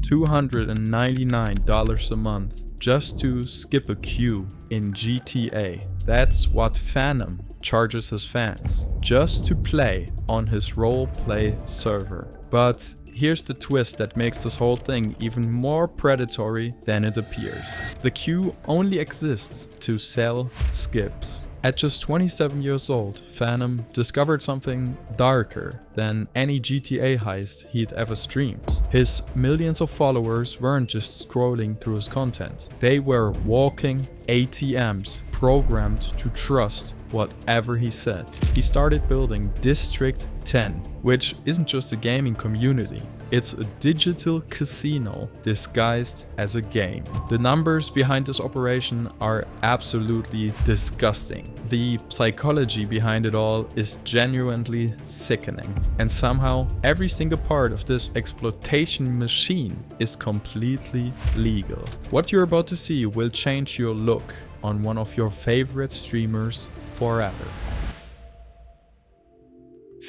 $299 a month just to skip a queue in GTA. That's what Fanum charges his fans, just to play on his roleplay server. But here's the twist that makes this whole thing even more predatory than it appears. The queue only exists to sell skips. At just 27 years old, Fanum discovered something darker than any GTA heist he'd ever streamed. His millions of followers weren't just scrolling through his content. They were walking ATMs programmed to trust whatever he said. He started building District 10, which isn't just a gaming community. It's a digital casino disguised as a game. The numbers behind this operation are absolutely disgusting. The psychology behind it all is genuinely sickening. And somehow, every single part of this exploitation machine is completely legal. What you're about to see will change your look on one of your favorite streamers forever.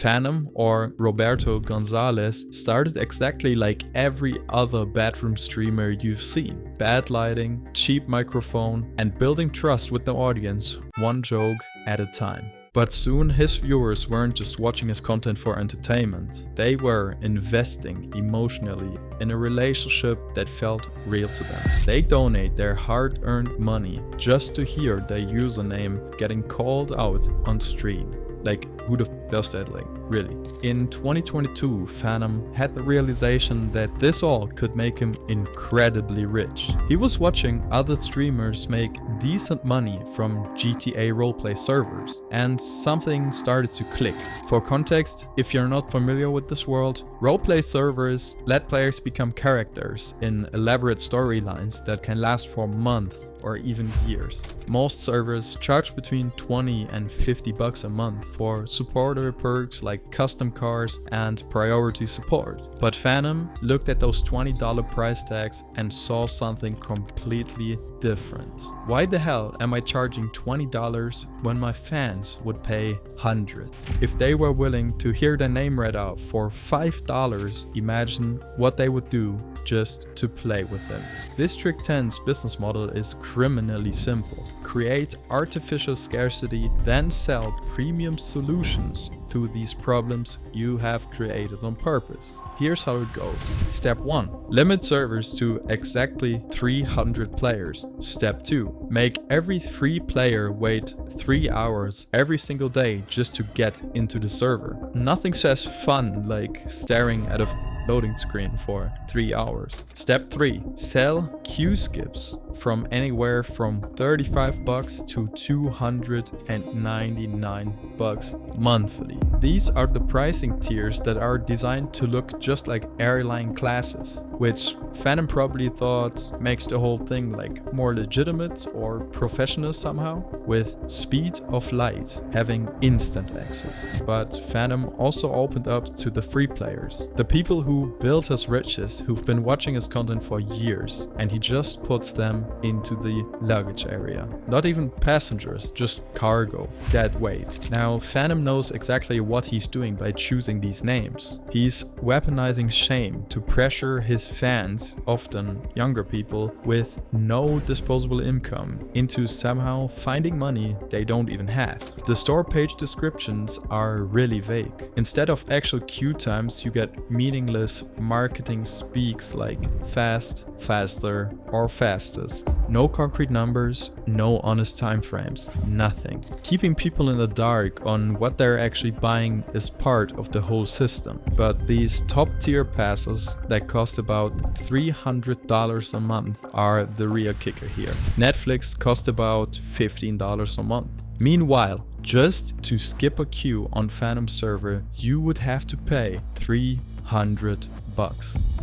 Fanum, or Roberto Gonzalez, started exactly like every other bedroom streamer you've seen. Bad lighting, cheap microphone, and building trust with the audience, one joke at a time. But soon his viewers weren't just watching his content for entertainment. They were investing emotionally in a relationship that felt real to them. They donate their hard-earned money just to hear their username getting called out on stream. Like, who the f does that, like, really? In 2022, Fanum had the realization that this all could make him incredibly rich. He was watching other streamers make decent money from GTA roleplay servers, and something started to click. For context, if you're not familiar with this world, roleplay servers let players become characters in elaborate storylines that can last for months or even years. Most servers charge between 20 and 50 bucks a month for supporter perks like custom cars and priority support. But Fanum looked at those $20 price tags and saw something completely different. Why the hell am I charging $20 when my fans would pay hundreds? If they were willing to hear their name read out for $5, imagine what they would do just to play with them. District 10's business model is criminally simple. Create artificial scarcity, then sell premium solutions to these problems you have created on purpose. Here's how it goes. Step 1. Limit servers to exactly 300 players. Step 2. Make every free player wait 3 hours every single day just to get into the server. Nothing says fun like staring at a loading screen for 3 hours. Step 3. Sell queue skips from anywhere from 35 bucks to 299 bucks monthly. These are the pricing tiers that are designed to look just like airline classes, which Fanum probably thought makes the whole thing like more legitimate or professional somehow, with speed of light having instant access. But Fanum also opened up to the free players, the people who built his riches, who've been watching his content for years, and he just puts them into the luggage area. Not even passengers, just cargo, dead weight. Now Fanum knows exactly what he's doing by choosing these names. He's weaponizing shame to pressure his fans, often younger people, with no disposable income into somehow finding money they don't even have. The store page descriptions are really vague. Instead of actual queue times, you get meaningless marketing speaks like fast, faster, or fastest. No concrete numbers, no honest time frames, nothing. Keeping people in the dark on what they're actually buying is part of the whole system. But these top tier passes that cost about $300 a month are the real kicker here. Netflix cost about $15 a month. Meanwhile, just to skip a queue on Fanum server, you would have to pay $300.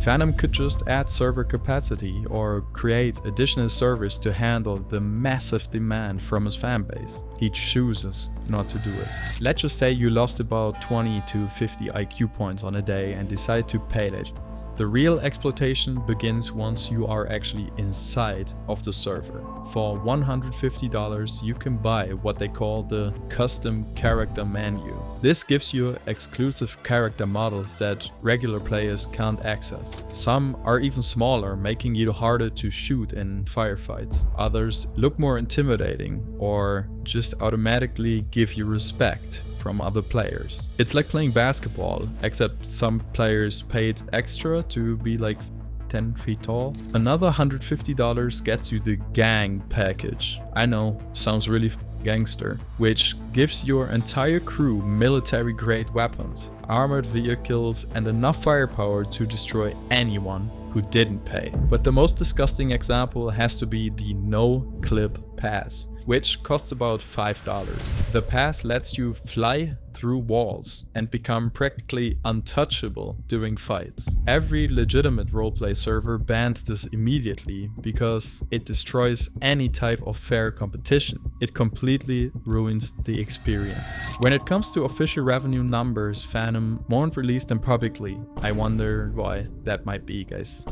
Fanum could just add server capacity or create additional servers to handle the massive demand from his fanbase. He chooses not to do it. Let's just say you lost about 20 to 50 IQ points on a day and decide to pay that. The real exploitation begins once you are actually inside of the server. for $150 you can buy what they call the custom character menu. This gives you exclusive character models that regular players can't access. Some are even smaller, making it harder to shoot in firefights. Others look more intimidating or just automatically give you respect from other players. It's like playing basketball, except some players paid extra to be like 10 feet tall. Another $150 gets you the gang package. I know, sounds really gangster, which gives your entire crew military grade weapons, armored vehicles, and enough firepower to destroy anyone who didn't pay. But the most disgusting example has to be the no clip pass, which costs about $5. The pass lets you fly through walls and become practically untouchable during fights. Every legitimate roleplay server banned this immediately because it destroys any type of fair competition. It completely ruins the experience. When it comes to official revenue numbers, Fanum won't release them publicly. I wonder why that might be, guys.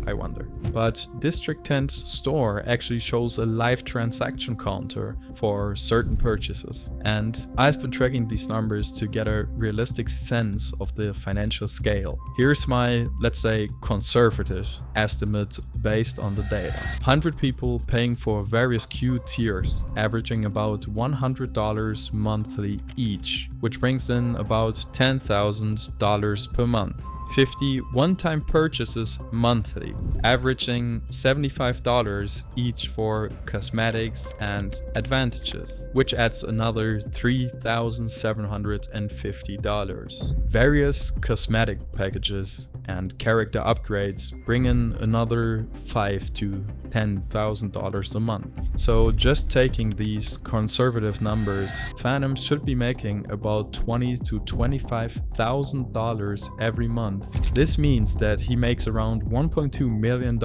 I wonder. But District 10's store actually shows a live transaction counter for certain purchases. And I've been tracking these numbers to get a realistic sense of the financial scale. Here's my, let's say, conservative estimate based on the data. 100 people paying for various queue tiers, averaging about $100 monthly each, which brings in about $10,000 per month. 50 one-time purchases monthly, averaging $75 each for cosmetics and advantages, which adds another $3,750. Various cosmetic packages and character upgrades bring in another $5,000 to $10,000 a month. So just taking these conservative numbers, Fanum should be making about $20,000 to $25,000 every month. This means that he makes around $1.2 million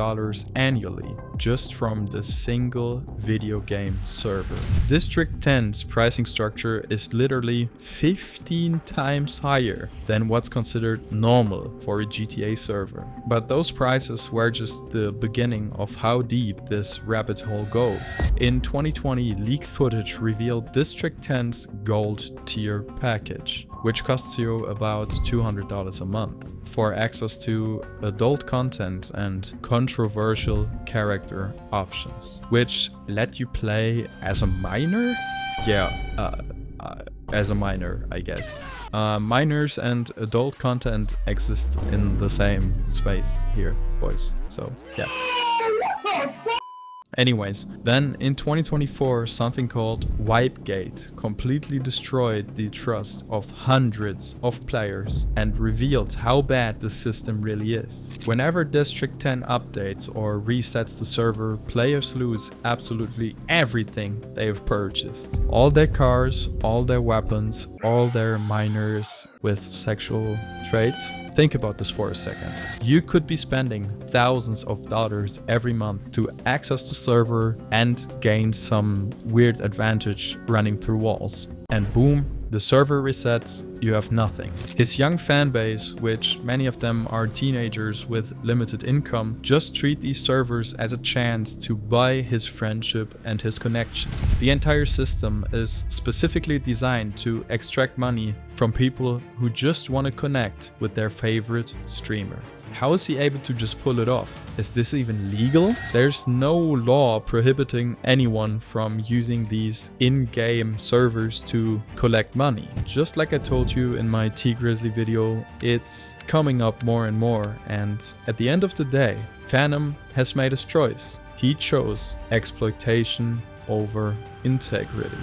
annually just from the single video game server. District 10's pricing structure is literally 15 times higher than what's considered normal for a GTA server. But those prices were just the beginning of how deep this rabbit hole goes. In 2020, leaked footage revealed District 10's gold tier package, which costs you about $200 a month for access to adult content and controversial character options, which let you play as a minor? Yeah, as a minor, I guess. Minors and adult content exist in the same space here, boys. So, yeah. Anyways, then in 2024, something called wipegate completely destroyed the trust of hundreds of players and revealed how bad the system really is. Whenever District 10 updates or resets the server, players lose absolutely everything they've purchased. All their cars, all their weapons, all their minors with sexual traits. Think about this for a second. You could be spending thousands of dollars every month to access the server and gain some weird advantage running through walls. And boom, the server resets, you have nothing. His young fan base, which many of them are teenagers with limited income, just treat these servers as a chance to buy his friendship and his connection. The entire system is specifically designed to extract money from people who just want to connect with their favorite streamer. How is he able to just pull it off? Is this even legal? There's no law prohibiting anyone from using these in-game servers to collect money. Just like I told you in my T-Grizzly video, it's coming up more and more, and at the end of the day, Fanum has made his choice. He chose exploitation over integrity.